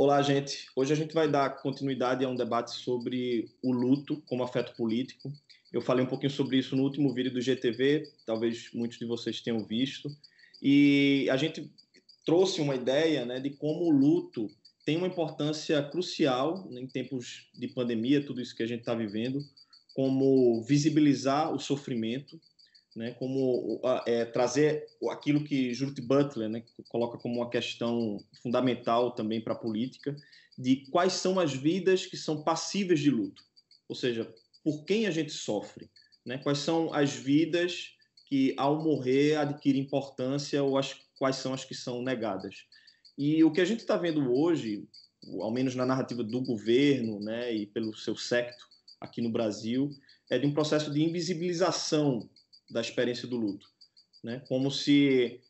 Olá, gente. Hoje a gente vai dar continuidade a um debate sobre o luto como afeto político. Eu falei um pouquinho sobre isso no último vídeo do GTV, talvez muitos de vocês tenham visto. E a gente trouxe uma ideia, né, de como o luto tem uma importância crucial, né, em tempos de pandemia, tudo isso que a gente está vivendo, como visibilizar o sofrimento, né, como trazer aquilo que Judith Butler, né, coloca como uma questão fundamental também para a política, de quais são as vidas que são passíveis de luto, ou seja, por quem a gente sofre, né, quais são as vidas que ao morrer adquirem importância ou quais são as que são negadas. E o que a gente está vendo hoje, ao menos na narrativa do governo, né, e pelo seu séquito aqui no Brasil, é de um processo de invisibilização da experiência do luto, né? Como se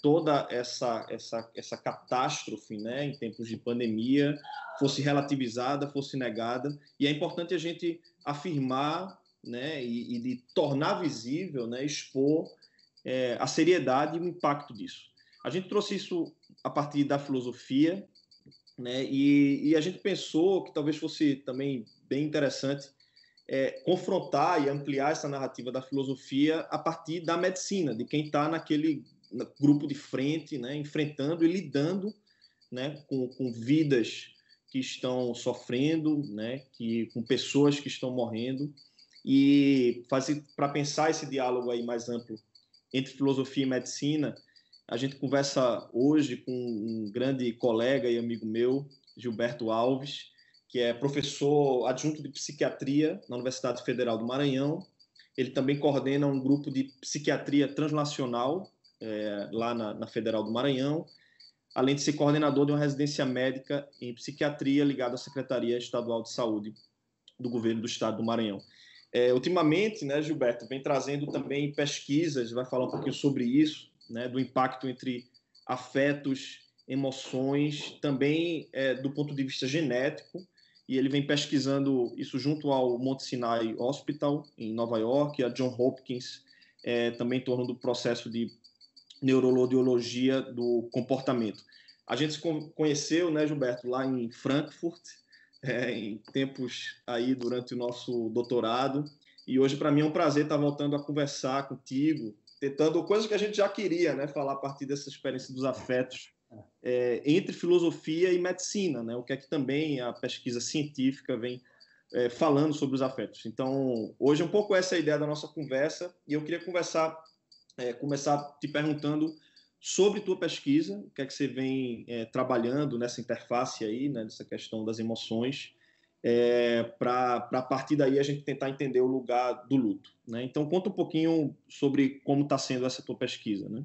toda essa catástrofe, né, em tempos de pandemia, fosse relativizada, fosse negada, e é importante a gente afirmar, né, e de tornar visível, né, expor a seriedade e o impacto disso. A gente trouxe isso a partir da filosofia, né, e a gente pensou que talvez fosse também bem interessante confrontar e ampliar essa narrativa da filosofia a partir da medicina, de quem está naquele grupo de frente, né, enfrentando e lidando, né, com vidas que estão sofrendo, né, com pessoas que estão morrendo, e para pensar esse diálogo aí mais amplo entre filosofia e medicina, a gente conversa hoje com um grande colega e amigo meu, Gilberto Alves, que é professor adjunto de psiquiatria na Universidade Federal do Maranhão. Ele também coordena um grupo de psiquiatria transnacional lá na Federal do Maranhão, além de ser coordenador de uma residência médica em psiquiatria ligada à Secretaria Estadual de Saúde do Governo do Estado do Maranhão. Ultimamente, né, Gilberto, vem trazendo também pesquisas, vai falar um pouquinho sobre isso, né, do impacto entre afetos, emoções, também do ponto de vista genético, e ele vem pesquisando isso junto ao Mount Sinai Hospital, em Nova York, e a John Hopkins, também em torno do processo de neurologia do comportamento. A gente se conheceu, né, Gilberto, lá em Frankfurt, em tempos aí durante o nosso doutorado, e hoje para mim é um prazer estar voltando a conversar contigo, tentando coisas que a gente já queria, né, falar a partir dessa experiência dos afetos entre filosofia e medicina, né, o que é que também a pesquisa científica vem falando sobre os afetos. Então, hoje é um pouco essa a ideia da nossa conversa, e eu queria começar te perguntando sobre tua pesquisa, o que é que você vem trabalhando nessa interface aí, né, nessa questão das emoções, para a partir daí a gente tentar entender o lugar do luto, né? Então, conta um pouquinho sobre como está sendo essa tua pesquisa, né?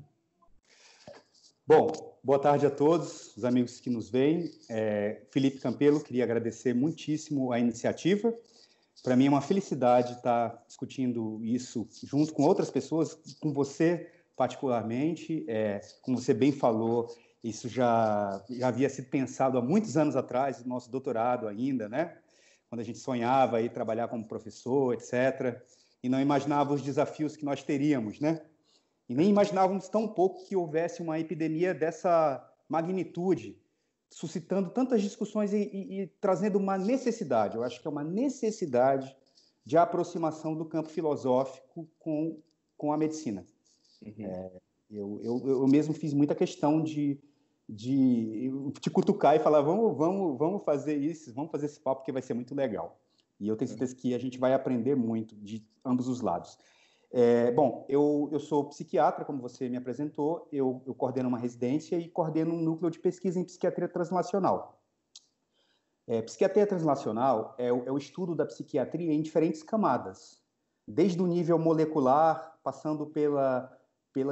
Bom, boa tarde a todos, os amigos que nos veem. Felipe Campelo, queria agradecer muitíssimo a iniciativa. Para mim é uma felicidade estar discutindo isso junto com outras pessoas, com você particularmente. Como você bem falou, isso já havia sido pensado há muitos anos atrás, no nosso doutorado ainda, né? Quando a gente sonhava em trabalhar como professor, etc., e não imaginava os desafios que nós teríamos, né? E nem imaginávamos tão pouco que houvesse uma epidemia dessa magnitude, suscitando tantas discussões e trazendo uma necessidade. Eu acho que é uma necessidade de aproximação do campo filosófico com a medicina. Uhum. Eu mesmo fiz muita questão de te cutucar e falar, vamos fazer isso, vamos fazer esse papo, porque vai ser muito legal. E eu tenho certeza que a gente vai aprender muito de ambos os lados. Bom, eu sou psiquiatra, como você me apresentou, eu coordeno uma residência e coordeno um núcleo de pesquisa em psiquiatria translacional. Psiquiatria translacional é o estudo da psiquiatria em diferentes camadas, desde o nível molecular, passando pela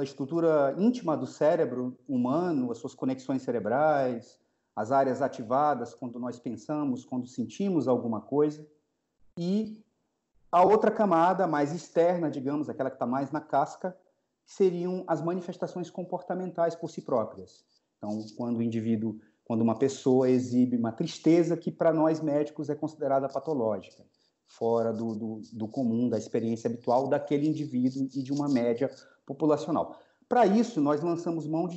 estrutura íntima do cérebro humano, as suas conexões cerebrais, as áreas ativadas quando nós pensamos, quando sentimos alguma coisa, e a outra camada, mais externa, digamos, aquela que está mais na casca, seriam as manifestações comportamentais por si próprias. Então, quando uma pessoa exibe uma tristeza que para nós médicos é considerada patológica, fora do comum, da experiência habitual daquele indivíduo e de uma média populacional. Para isso, nós lançamos mão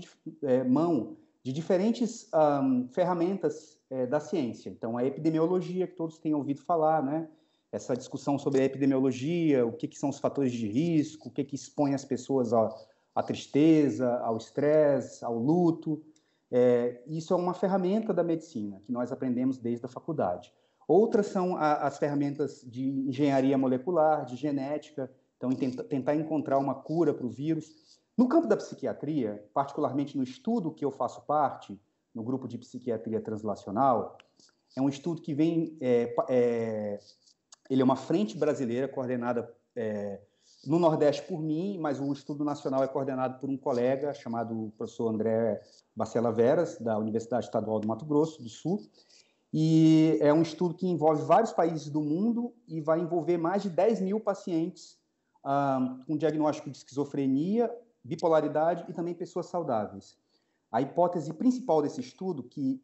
de diferentes ferramentas da ciência. Então, a epidemiologia, que todos têm ouvido falar, né? Essa discussão sobre a epidemiologia, o que são os fatores de risco, o que expõe as pessoas à tristeza, ao estresse, ao luto. Isso é uma ferramenta da medicina que nós aprendemos desde a faculdade. Outras são as ferramentas de engenharia molecular, de genética, então tentar encontrar uma cura para o vírus. No campo da psiquiatria, particularmente no estudo que eu faço parte, no grupo de psiquiatria translacional, é um estudo que vem... ele é uma frente brasileira coordenada no Nordeste por mim, mas o estudo nacional é coordenado por um colega chamado professor André Bacela Veras, da Universidade Estadual do Mato Grosso do Sul, e é um estudo que envolve vários países do mundo e vai envolver mais de 10 mil pacientes com diagnóstico de esquizofrenia, bipolaridade e também pessoas saudáveis. A hipótese principal desse estudo, que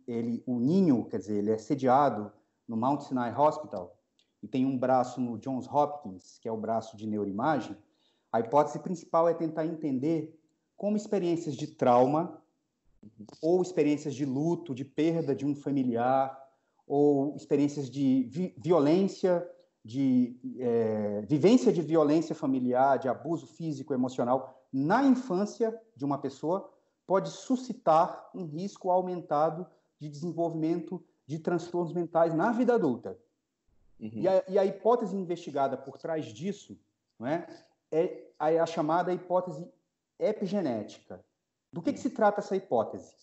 o ninho, quer dizer, ele é sediado no Mount Sinai Hospital e tem um braço no Johns Hopkins, que é o braço de neuroimagem, a hipótese principal é tentar entender como experiências de trauma ou experiências de luto, de perda de um familiar, ou experiências de violência, de vivência de violência familiar, de abuso físico, emocional, na infância de uma pessoa, pode suscitar um risco aumentado de desenvolvimento de transtornos mentais na vida adulta. Uhum. E a hipótese investigada por trás disso, não é a chamada hipótese epigenética. Do que se trata essa hipótese?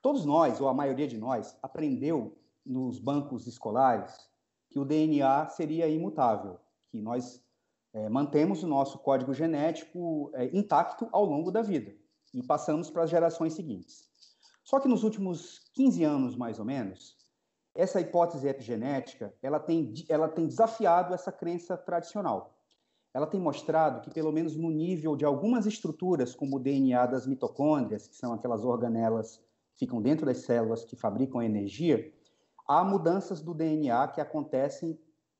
Todos nós, ou a maioria de nós, aprendeu nos bancos escolares que o DNA seria imutável, que nós mantemos o nosso código genético intacto ao longo da vida e passamos para as gerações seguintes. Só que nos últimos 15 anos, mais ou menos, essa hipótese epigenética ela tem desafiado essa crença tradicional. Ela tem mostrado que, pelo menos no nível de algumas estruturas, como o DNA das mitocôndrias, que são aquelas organelas que ficam dentro das células que fabricam a energia, há mudanças do DNA que acontecem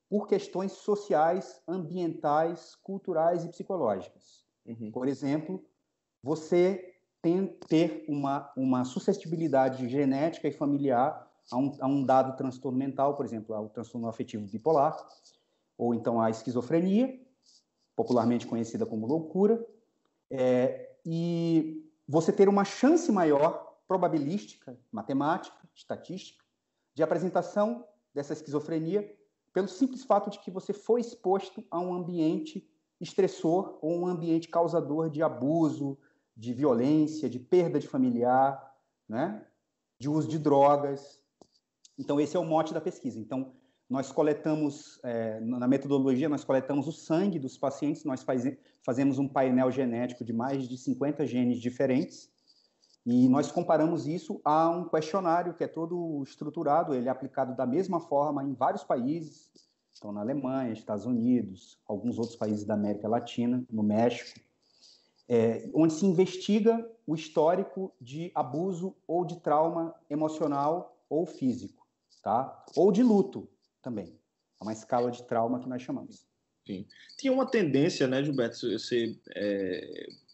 por questões sociais, ambientais, culturais e psicológicas. Uhum. Por exemplo, você ter uma suscetibilidade genética e familiar a um dado transtorno mental, por exemplo, ao transtorno afetivo bipolar, ou então a esquizofrenia, popularmente conhecida como loucura, e você ter uma chance maior, probabilística, matemática, estatística, de apresentação dessa esquizofrenia pelo simples fato de que você foi exposto a um ambiente estressor ou um ambiente causador de abuso, de violência, de perda de familiar, né? De uso de drogas. Então, esse é o mote da pesquisa. Então, nós coletamos, na metodologia, nós coletamos o sangue dos pacientes, nós fazemos um painel genético de mais de 50 genes diferentes e nós comparamos isso a um questionário que é todo estruturado, ele é aplicado da mesma forma em vários países, então na Alemanha, Estados Unidos, alguns outros países da América Latina, no México, onde se investiga o histórico de abuso ou de trauma emocional ou físico, tá? Ou de luto também. É uma escala de trauma que nós chamamos. Sim. Tinha uma tendência, né, Gilberto, você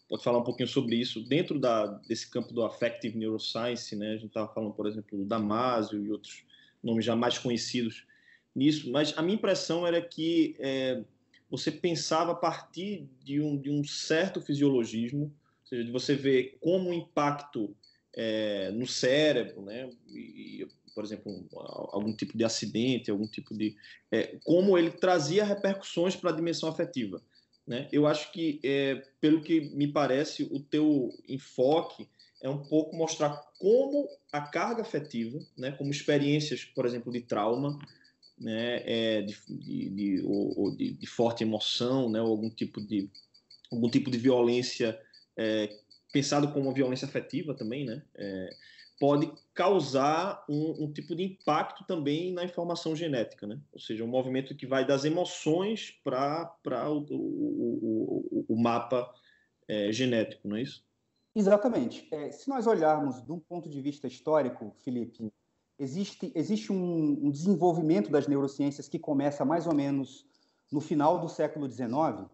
pode falar um pouquinho sobre isso, dentro desse campo do Affective Neuroscience, né, a gente estava falando, por exemplo, do Damasio e outros nomes já mais conhecidos nisso, mas a minha impressão era que você pensava a partir de um certo fisiologismo, ou seja, de você ver como o impacto no cérebro, né, por exemplo, algum tipo de acidente, algum tipo de... como ele trazia repercussões para a dimensão afetiva. Né? Eu acho que, pelo que me parece, o teu enfoque é um pouco mostrar como a carga afetiva, né, como experiências, por exemplo, de trauma, né, de forte emoção, né, ou algum tipo de violência, pensado como uma violência afetiva também, né, pode causar um tipo de impacto também na informação genética, né? Ou seja, um movimento que vai das emoções para o mapa genético, não é isso? Exatamente. Se nós olharmos de um ponto de vista histórico, Felipe, existe um desenvolvimento das neurociências que começa mais ou menos no final do século XIX,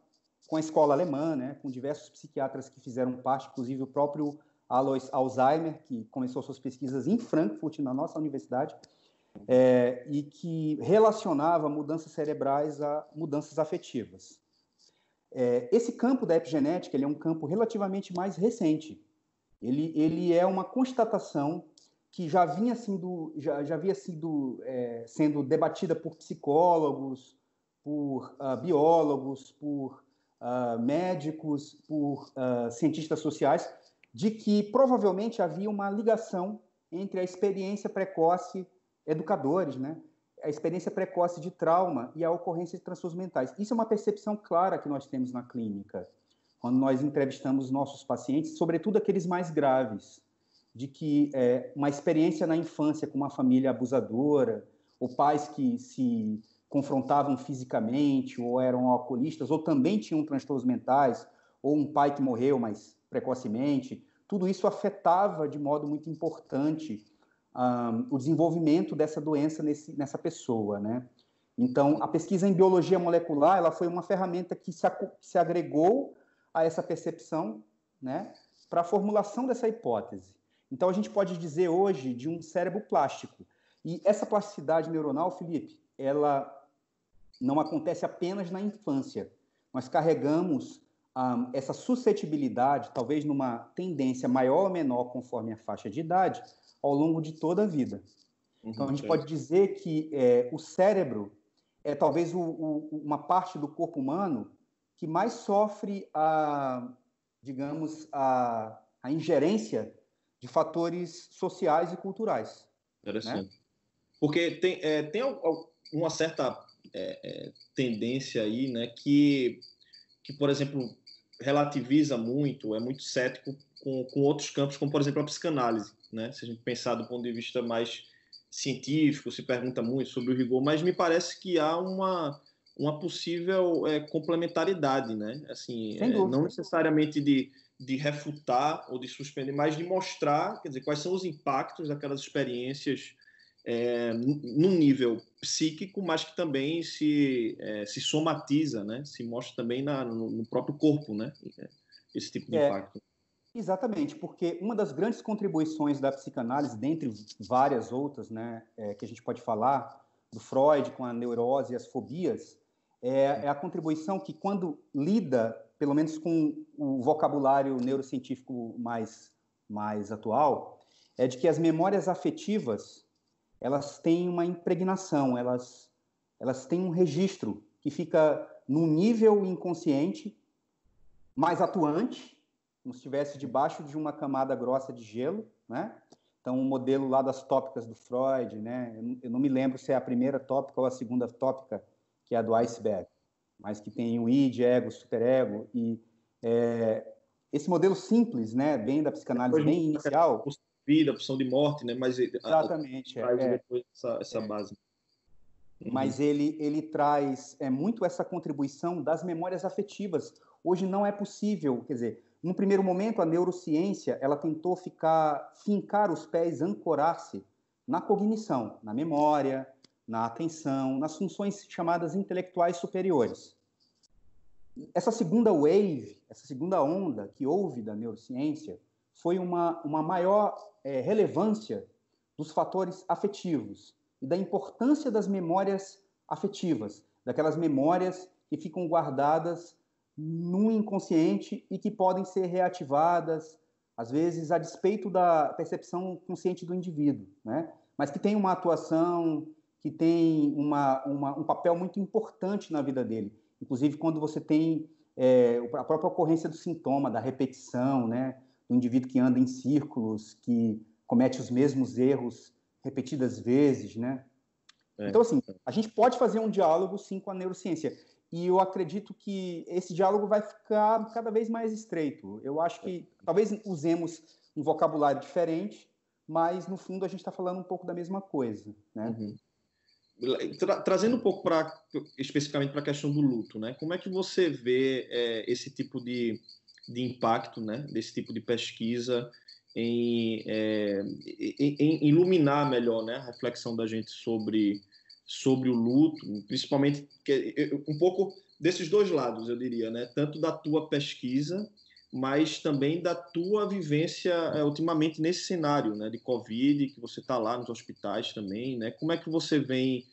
com a escola alemã, né, com diversos psiquiatras que fizeram parte, inclusive o próprio Alois Alzheimer, que começou suas pesquisas em Frankfurt, na nossa universidade, e que relacionava mudanças cerebrais a mudanças afetivas. Esse campo da epigenética ele é um campo relativamente mais recente. Ele é uma constatação que já havia sido sendo debatida por psicólogos, por biólogos, por médicos, por cientistas sociais, de que provavelmente havia uma ligação entre a experiência precoce, educadores, né? A experiência precoce de trauma e a ocorrência de transtornos mentais. Isso é uma percepção clara que nós temos na clínica, quando nós entrevistamos nossos pacientes, sobretudo aqueles mais graves, de que uma experiência na infância com uma família abusadora, ou pais que se confrontavam fisicamente, ou eram alcoolistas, ou também tinham transtornos mentais, ou um pai que morreu, mas precocemente, tudo isso afetava de modo muito importante o desenvolvimento dessa doença nessa pessoa, né? Então, a pesquisa em biologia molecular, ela foi uma ferramenta que se agregou a essa percepção, né, para a formulação dessa hipótese. Então, a gente pode dizer hoje de um cérebro plástico. E essa plasticidade neuronal, Felipe, ela não acontece apenas na infância. Nós carregamos essa suscetibilidade, talvez numa tendência maior ou menor conforme a faixa de idade, ao longo de toda a vida. Então, a gente pode dizer que o cérebro é talvez uma parte do corpo humano que mais sofre digamos, a ingerência de fatores sociais e culturais. Interessante. Né? Porque tem uma certa tendência aí, né, que, por exemplo, relativiza muito, é muito cético com outros campos, como, por exemplo, a psicanálise. Né? Se a gente pensar do ponto de vista mais científico, se pergunta muito sobre o rigor, mas me parece que há uma possível complementaridade, né? Assim, não necessariamente de refutar ou de suspender, mas de mostrar, quer dizer, quais são os impactos daquelas experiências num nível psíquico, mas que também se somatiza, né? Se mostra também no próprio corpo, né? Esse tipo de impacto. Exatamente, porque uma das grandes contribuições da psicanálise, dentre várias outras, né, que a gente pode falar, do Freud com a neurose e as fobias, é a contribuição que, quando lida, pelo menos com o vocabulário neurocientífico mais atual, é de que as memórias afetivas, elas têm uma impregnação, elas têm um registro que fica num nível inconsciente mais atuante, como se estivesse debaixo de uma camada grossa de gelo, né? Então, o modelo lá das tópicas do Freud, né? Eu não me lembro se é a primeira tópica ou a segunda tópica, que é a do iceberg, mas que tem o id, ego, superego, e esse modelo simples, né? Bem da psicanálise, bem inicial. Opção de vida, opção de morte, né? Mas exatamente. Traz depois essa base. Mas ele traz muito essa contribuição das memórias afetivas. Hoje não é possível, quer dizer, num primeiro momento, a neurociência ela tentou fincar os pés, ancorar-se na cognição, na memória, na atenção, nas funções chamadas intelectuais superiores. Essa segunda wave, essa segunda onda que houve da neurociência foi uma maior relevância dos fatores afetivos e da importância das memórias afetivas, daquelas memórias que ficam guardadas no inconsciente e que podem ser reativadas, às vezes, a despeito da percepção consciente do indivíduo, né? Mas que tem uma atuação, que tem um papel muito importante na vida dele. Inclusive, quando você tem a própria ocorrência do sintoma, da repetição, né? Do indivíduo que anda em círculos, que comete os mesmos erros repetidas vezes, né? Então, assim, a gente pode fazer um diálogo, sim, com a neurociência. E eu acredito que esse diálogo vai ficar cada vez mais estreito. Eu acho que talvez usemos um vocabulário diferente, mas, no fundo, a gente está falando um pouco da mesma coisa, né? Trazendo um pouco especificamente para a questão do luto, né? Como é que você vê esse tipo de impacto, né? Desse tipo de pesquisa em iluminar melhor, né? A reflexão da gente sobre o luto, principalmente um pouco desses dois lados, eu diria, né? Tanto da tua pesquisa, mas também da tua vivência ultimamente nesse cenário, né, de Covid, que você está lá nos hospitais também, né? Como é que você vem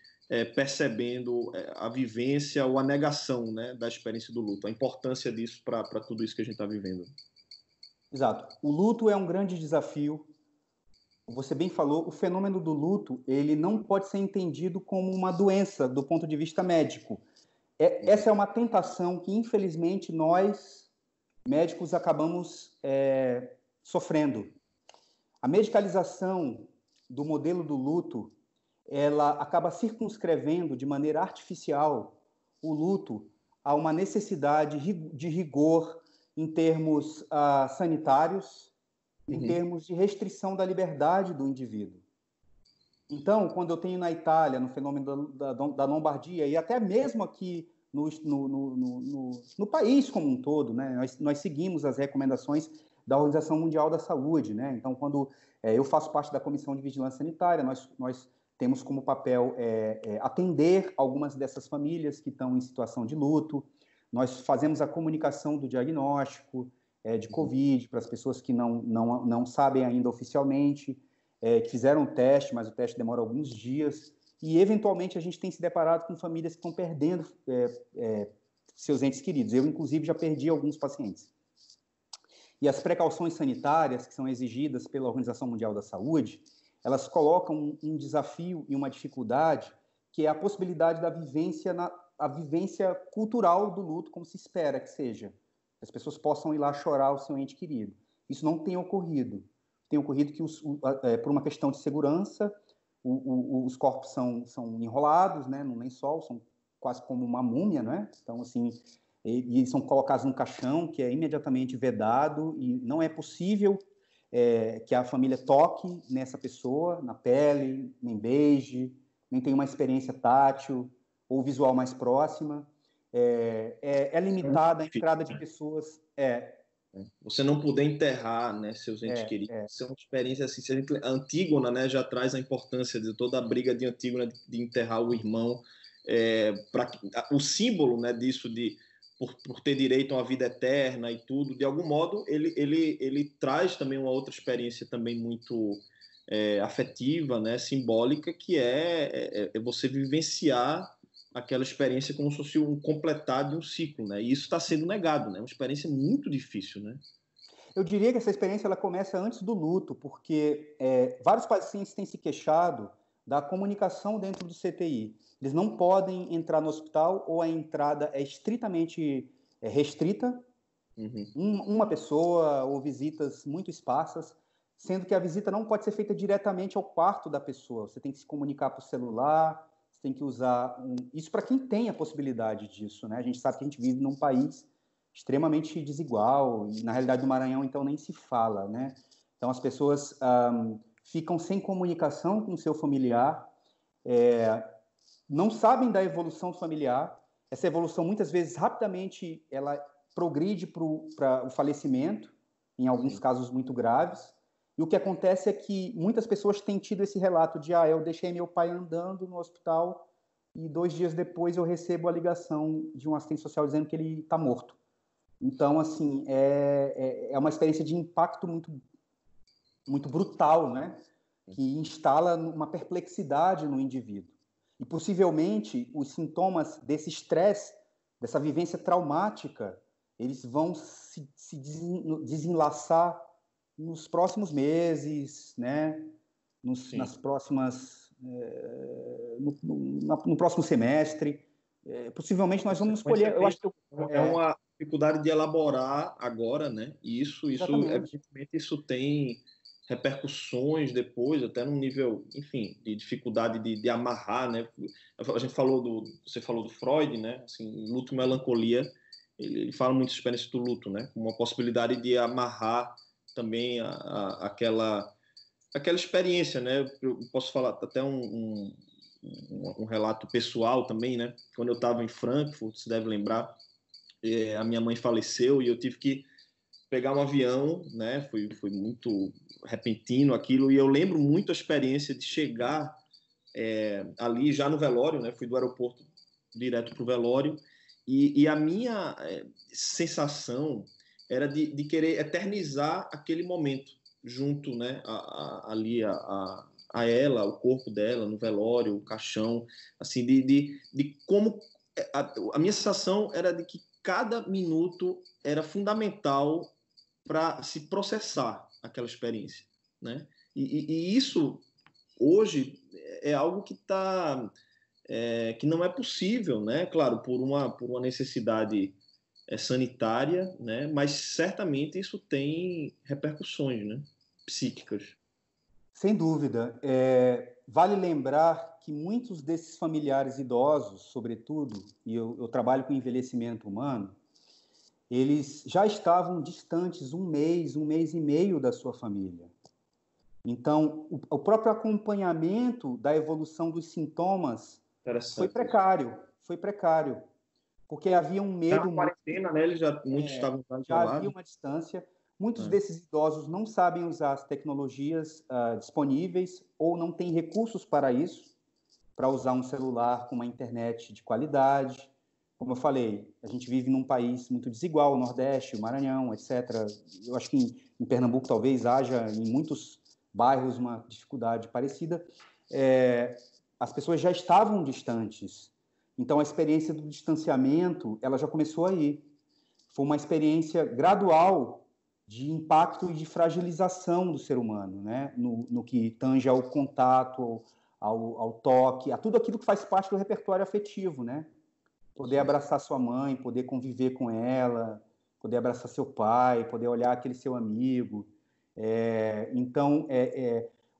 percebendo a vivência ou a negação, né, da experiência do luto, a importância disso para tudo isso que a gente está vivendo? Exato. O luto é um grande desafio. Você bem falou, o fenômeno do luto, ele não pode ser entendido como uma doença do ponto de vista médico. Essa é uma tentação que, infelizmente, nós, médicos, acabamos sofrendo. A medicalização do modelo do luto, ela acaba circunscrevendo de maneira artificial o luto a uma necessidade de rigor em termos sanitários, em termos de restrição da liberdade do indivíduo. Então, quando eu tenho na Itália, no fenômeno da lombardia, e até mesmo aqui no país como um todo, né, nós seguimos as recomendações da Organização Mundial da Saúde. Né? Então, quando eu faço parte da Comissão de Vigilância Sanitária, nós temos como papel atender algumas dessas famílias que estão em situação de luto. Nós fazemos a comunicação do diagnóstico de Covid para as pessoas que não sabem ainda oficialmente, que fizeram o teste, mas o teste demora alguns dias. E, eventualmente, a gente tem se deparado com famílias que estão perdendo seus entes queridos. Eu, inclusive, já perdi alguns pacientes. E as precauções sanitárias que são exigidas pela Organização Mundial da Saúde, elas colocam um desafio e uma dificuldade, que é a possibilidade da vivência, a vivência cultural do luto, como se espera que seja. As pessoas possam ir lá chorar o seu ente querido. Isso não tem ocorrido. Tem ocorrido que, por uma questão de segurança, os corpos são enrolados, né, num lençol, são quase como uma múmia, né? Então, assim, e são colocados num caixão que é imediatamente vedado e não é possível que a família toque nessa pessoa, na pele, nem beije, nem tenha uma experiência tátil ou visual mais próxima. É limitada a entrada de pessoas. Você não poder enterrar, né, seus entes queridos. Isso é uma experiência assim. A Antígona, né, já traz a importância de toda a briga de Antígona de enterrar o irmão. O símbolo, né, disso por ter direito a uma vida eterna e tudo, de algum modo ele traz também uma outra experiência também muito afetiva, né, simbólica, que é você vivenciar aquela experiência como se fosse um completar de um ciclo, né? E isso está sendo negado, né? É uma experiência muito difícil, né? Eu diria que essa experiência ela começa antes do luto, porque vários pacientes têm se queixado da comunicação dentro do CTI. Eles não podem entrar no hospital ou a entrada é estritamente restrita, uma pessoa ou visitas muito esparsas, sendo que a visita não pode ser feita diretamente ao quarto da pessoa. Você tem que se comunicar por celular, você tem que usar... Isso para quem tem a possibilidade disso, né? A gente sabe que a gente vive num país extremamente desigual, e na realidade do Maranhão, então, nem se fala, né? Então, as pessoas ficam sem comunicação com o seu familiar, não sabem da evolução familiar. Essa evolução, muitas vezes, rapidamente, ela progride para o falecimento, em alguns casos muito graves. E o que acontece é que muitas pessoas têm tido esse relato de eu deixei meu pai andando no hospital e 2 dias depois eu recebo a ligação de um assistente social dizendo que ele está morto. Então, assim, é uma experiência de impacto muito, muito brutal, né? Que instala uma perplexidade no indivíduo. E, possivelmente, os sintomas desse estresse, dessa vivência traumática, eles vão se desenlaçar nos próximos meses, né? Nas próximas... no próximo semestre. Possivelmente, nós vamos escolher... Eu acho que uma dificuldade de elaborar agora, né? E evidentemente, isso tem repercussões depois, até num nível, enfim, de dificuldade de amarrar, né? Você falou do Freud, né? Assim, luto e melancolia, ele fala muito da experiência do luto, né? Como uma possibilidade de amarrar também aquela experiência, né? Eu posso falar até um relato pessoal também, né? Quando eu estava em Frankfurt, você deve lembrar, a minha mãe faleceu e eu tive que pegar um avião, né? Foi muito repentino aquilo, e eu lembro muito a experiência de chegar ali já no velório, né? Fui do aeroporto direto para o velório, e a minha sensação era de querer eternizar aquele momento junto, né, ali a ela, o corpo dela, no velório, o caixão, assim, de como a minha sensação era de que cada minuto era fundamental para se processar aquela experiência, né? E isso hoje é algo que que não é possível, né? Claro, por uma necessidade sanitária, né? Mas certamente isso tem repercussões, né? Psíquicas. Sem dúvida. Vale lembrar que muitos desses familiares idosos, sobretudo, e eu trabalho com envelhecimento humano, eles já estavam distantes um mês e meio da sua família. Então, o próprio acompanhamento da evolução dos sintomas foi precário, porque havia um medo. Na quarentena, né? Muitos estavam já isolados. havia uma distância. Muitos desses idosos não sabem usar as tecnologias disponíveis ou não têm recursos para isso, para usar um celular com uma internet de qualidade. Como eu falei, a gente vive num país muito desigual, o Nordeste, o Maranhão, etc. Eu acho que em Pernambuco talvez haja em muitos bairros uma dificuldade parecida. As pessoas já estavam distantes. Então, a experiência do distanciamento, ela já começou aí. Foi uma experiência gradual de impacto e de fragilização do ser humano, né? No que tange ao contato, ao toque, a tudo aquilo que faz parte do repertório afetivo, né? Poder abraçar sua mãe, poder conviver com ela, poder abraçar seu pai, poder olhar aquele seu amigo. Então,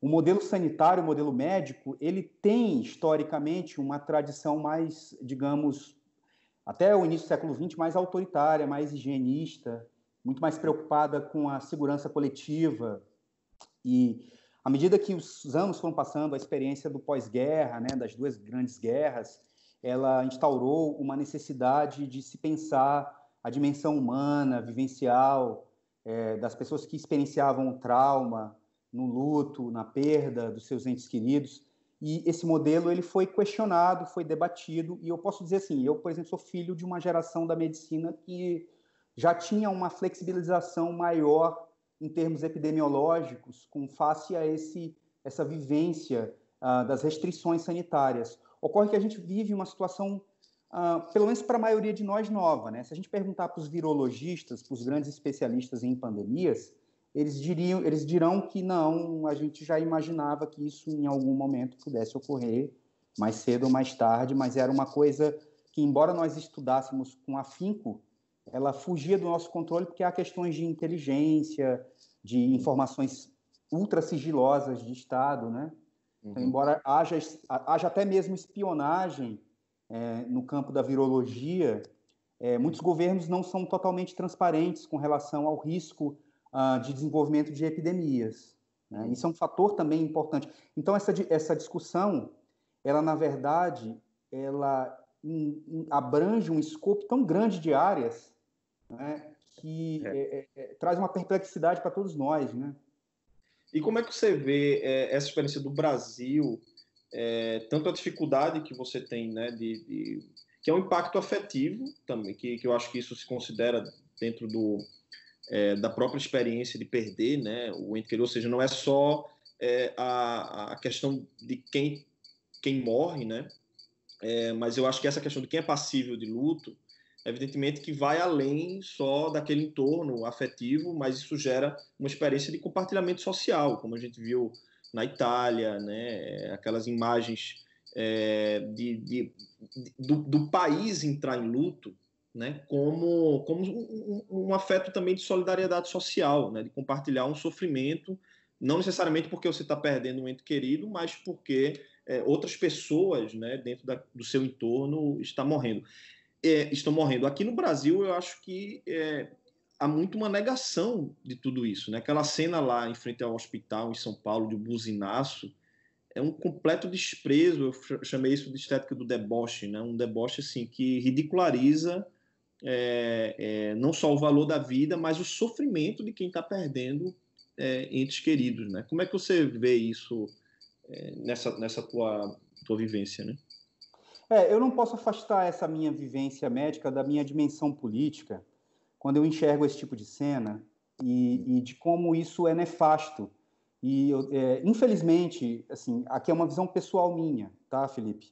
o modelo sanitário, o modelo médico, ele tem, historicamente, uma tradição mais, digamos, até o início do século XX, mais autoritária, mais higienista, muito mais preocupada com a segurança coletiva. E, à medida que os anos foram passando, a experiência do pós-guerra, né, das duas grandes guerras, ela instaurou uma necessidade de se pensar a dimensão humana, vivencial, das pessoas que experienciavam o trauma, no luto, na perda dos seus entes queridos. E esse modelo ele foi questionado, foi debatido, e eu posso dizer assim, eu, por exemplo, sou filho de uma geração da medicina que já tinha uma flexibilização maior em termos epidemiológicos, com face a essa vivência das restrições sanitárias. Ocorre que a gente vive uma situação, pelo menos para a maioria de nós, nova, né? Se a gente perguntar para os virologistas, para os grandes especialistas em pandemias, eles dirão que não, a gente já imaginava que isso em algum momento pudesse ocorrer, mais cedo ou mais tarde, mas era uma coisa que, embora nós estudássemos com afinco, ela fugia do nosso controle, porque há questões de inteligência, de informações ultra sigilosas de Estado, né? Então, embora haja até mesmo espionagem no campo da virologia, muitos governos não são totalmente transparentes com relação ao risco de desenvolvimento de epidemias, né? Isso é um fator também importante. Então, essa discussão, ela, na verdade, ela abrange um escopo tão grande de áreas, né, que traz uma perplexidade para todos nós, né? E como é que você vê essa experiência do Brasil, tanto a dificuldade que você tem, né, que é um impacto afetivo também, que eu acho que isso se considera dentro da própria experiência de perder, né, o ente querido, ou seja, não é só a questão de quem morre, né, mas eu acho que essa questão de quem é passível de luto, evidentemente que vai além só daquele entorno afetivo, mas isso gera uma experiência de compartilhamento social, como a gente viu na Itália, né? Aquelas imagens do país entrar em luto, né? Como um afeto também de solidariedade social, né? De compartilhar um sofrimento, não necessariamente porque você está perdendo um ente querido, mas porque outras pessoas, né, dentro do seu entorno estão morrendo. Aqui no Brasil, eu acho que há muito uma negação de tudo isso, né? Aquela cena lá em frente ao hospital em São Paulo de um buzinaço é um completo desprezo. Eu chamei isso de estética do deboche, né? Um deboche assim que ridiculariza não só o valor da vida, mas o sofrimento de quem está perdendo entes queridos, né? Como é que você vê isso nessa tua vivência, né? Eu não posso afastar essa minha vivência médica da minha dimensão política, quando eu enxergo esse tipo de cena e de como isso é nefasto. E, infelizmente, assim, aqui é uma visão pessoal minha, tá, Felipe?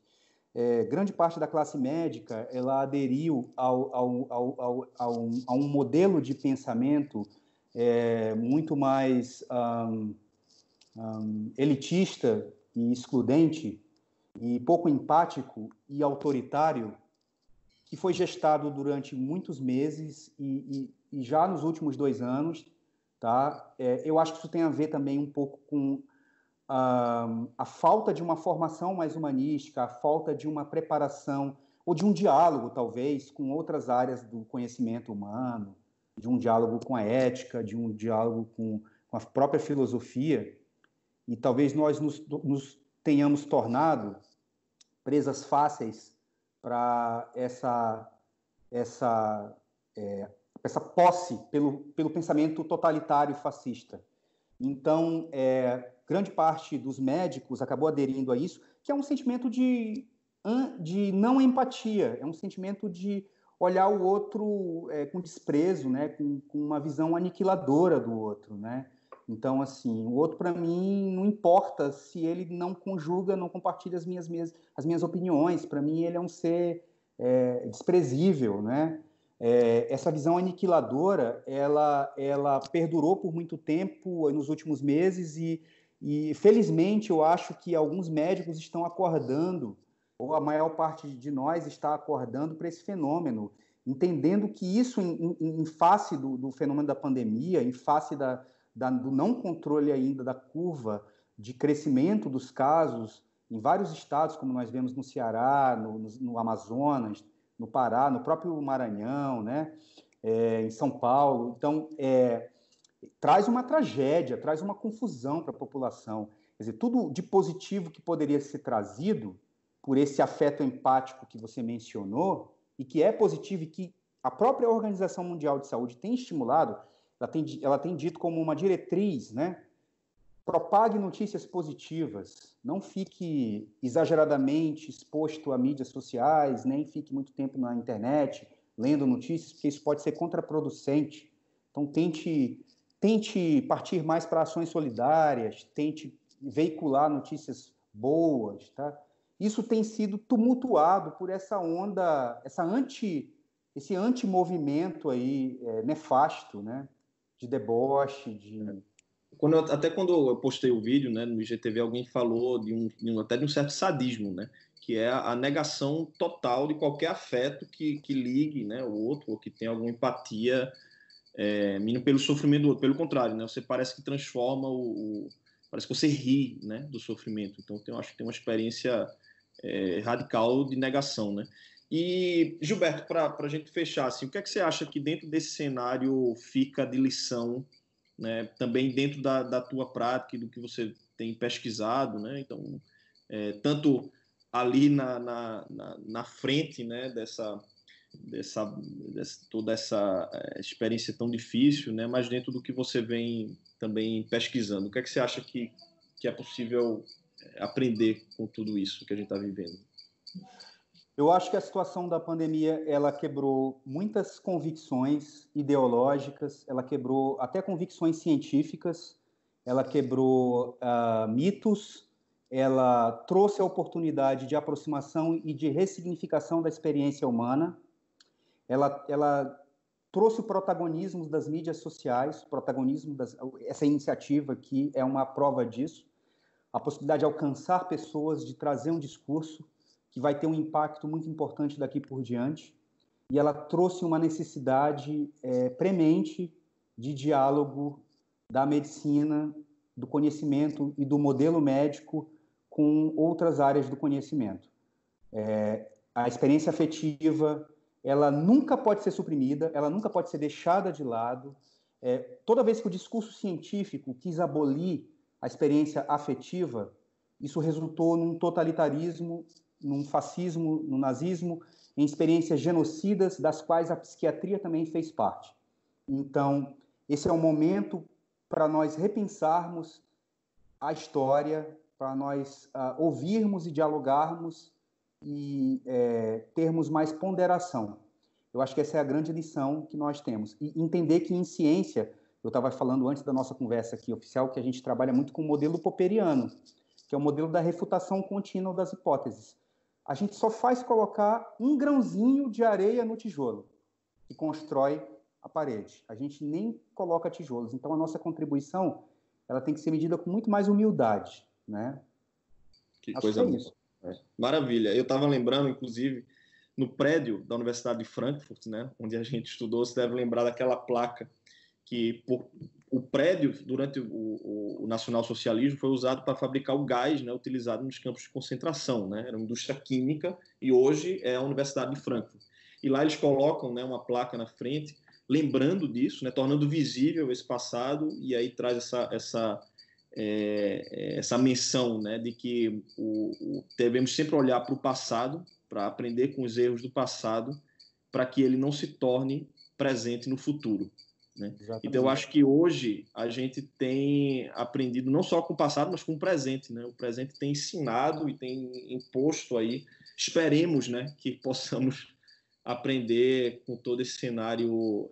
Grande parte da classe médica ela aderiu a um modelo de pensamento muito mais elitista e excludente e pouco empático e autoritário que foi gestado durante muitos meses e já nos últimos 2 anos, tá? Eu acho que isso tem a ver também um pouco com a falta de uma formação mais humanística, a falta de uma preparação ou de um diálogo, talvez, com outras áreas do conhecimento humano, de um diálogo com a ética, de um diálogo com a própria filosofia, e talvez nós nos tenhamos tornado presas fáceis para essa posse pelo pensamento totalitário fascista. Então, grande parte dos médicos acabou aderindo a isso, que é um sentimento de não empatia, é um sentimento de olhar o outro com desprezo, né, com uma visão aniquiladora do outro, né? Então, assim, o outro, para mim, não importa se ele não conjuga, não compartilha as minhas opiniões. Para mim, ele é um ser desprezível, né? Essa visão aniquiladora, ela perdurou por muito tempo nos últimos meses e, felizmente, eu acho que alguns médicos estão acordando, ou a maior parte de nós está acordando para esse fenômeno, entendendo que isso, em face do fenômeno da pandemia, em face do não controle ainda da curva de crescimento dos casos em vários estados, como nós vemos no Ceará, no Amazonas, no Pará, no próprio Maranhão, né? Em São Paulo. Então, traz uma tragédia, traz uma confusão para a população. Quer dizer, tudo de positivo que poderia ser trazido por esse afeto empático que você mencionou, e que é positivo e que a própria Organização Mundial de Saúde tem estimulado, ela tem dito como uma diretriz, né? Propague notícias positivas, não fique exageradamente exposto a mídias sociais, nem fique muito tempo na internet lendo notícias, porque isso pode ser contraproducente. Então, tente partir mais para ações solidárias, tente veicular notícias boas, tá? Isso tem sido tumultuado por essa onda, esse anti-movimento aí nefasto, né? De deboche, Até quando eu postei o vídeo, né, no IGTV, alguém falou até de um certo sadismo, né, que é a negação total de qualquer afeto que ligue, né, o outro, ou que tenha alguma empatia mínimo pelo sofrimento do outro. Pelo contrário, né, você parece que transforma parece que você ri, né, do sofrimento. Então, eu acho que tem uma experiência radical de negação, né. E, Gilberto, para a gente fechar, assim, o que é que você acha que dentro desse cenário fica de lição, né, também dentro da tua prática e do que você tem pesquisado, né? Então, tanto ali na frente, né, toda essa experiência tão difícil, né, mas dentro do que você vem também pesquisando, o que é que você acha que é possível aprender com tudo isso que a gente está vivendo? Eu acho que a situação da pandemia, ela quebrou muitas convicções ideológicas, ela quebrou até convicções científicas, ela quebrou mitos, ela trouxe a oportunidade de aproximação e de ressignificação da experiência humana, ela trouxe o protagonismo das mídias sociais, essa iniciativa aqui é uma prova disso, a possibilidade de alcançar pessoas, de trazer um discurso que vai ter um impacto muito importante daqui por diante, e ela trouxe uma necessidade premente de diálogo da medicina, do conhecimento e do modelo médico com outras áreas do conhecimento. A experiência afetiva, ela nunca pode ser suprimida, ela nunca pode ser deixada de lado. Toda vez que o discurso científico quis abolir a experiência afetiva, isso resultou num totalitarismo, num fascismo, no nazismo, em experiências genocidas, das quais a psiquiatria também fez parte. Então, esse é um momento para nós repensarmos a história, para nós ouvirmos e dialogarmos e termos mais ponderação. Eu acho que essa é a grande lição que nós temos. E entender que em ciência, eu estava falando antes da nossa conversa aqui oficial, que a gente trabalha muito com o modelo popperiano, que é o modelo da refutação contínua das hipóteses. A gente só faz colocar um grãozinho de areia no tijolo, que constrói a parede. A gente nem coloca tijolos. Então, a nossa contribuição ela tem que ser medida com muito mais humildade, né? Que acho coisa boa. Maravilha. Eu estava lembrando, inclusive, no prédio da Universidade de Frankfurt, né, onde a gente estudou, você deve lembrar daquela placa que o prédio, durante o nacionalsocialismo, foi usado para fabricar o gás, né, utilizado nos campos de concentração. Né? Era uma indústria química e hoje é a Universidade de Frankfurt. E lá eles colocam, né, uma placa na frente, lembrando disso, né, tornando visível esse passado, e aí traz essa menção, né, de que devemos sempre olhar para o passado, para aprender com os erros do passado, para que ele não se torne presente no futuro. Né? Então, eu acho que hoje a gente tem aprendido não só com o passado, mas com o presente. Né? O presente tem ensinado e tem imposto aí. Esperemos, né, que possamos aprender com todo esse cenário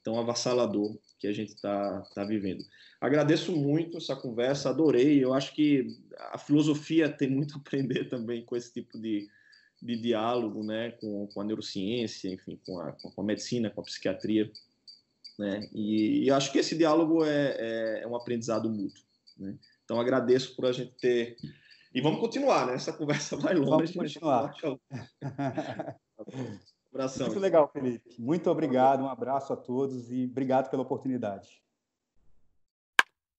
tão avassalador que a gente está vivendo. Agradeço muito essa conversa, adorei. Eu acho que a filosofia tem muito a aprender também com esse tipo de diálogo, né, com a neurociência, enfim, com a medicina, com a psiquiatria, né, e acho que esse diálogo é um aprendizado mútuo, né? Então agradeço por a gente ter, e vamos continuar, né, essa conversa vai longe. Vamos continuar. Abração. Muito legal, Felipe. Muito obrigado, um abraço a todos e obrigado pela oportunidade.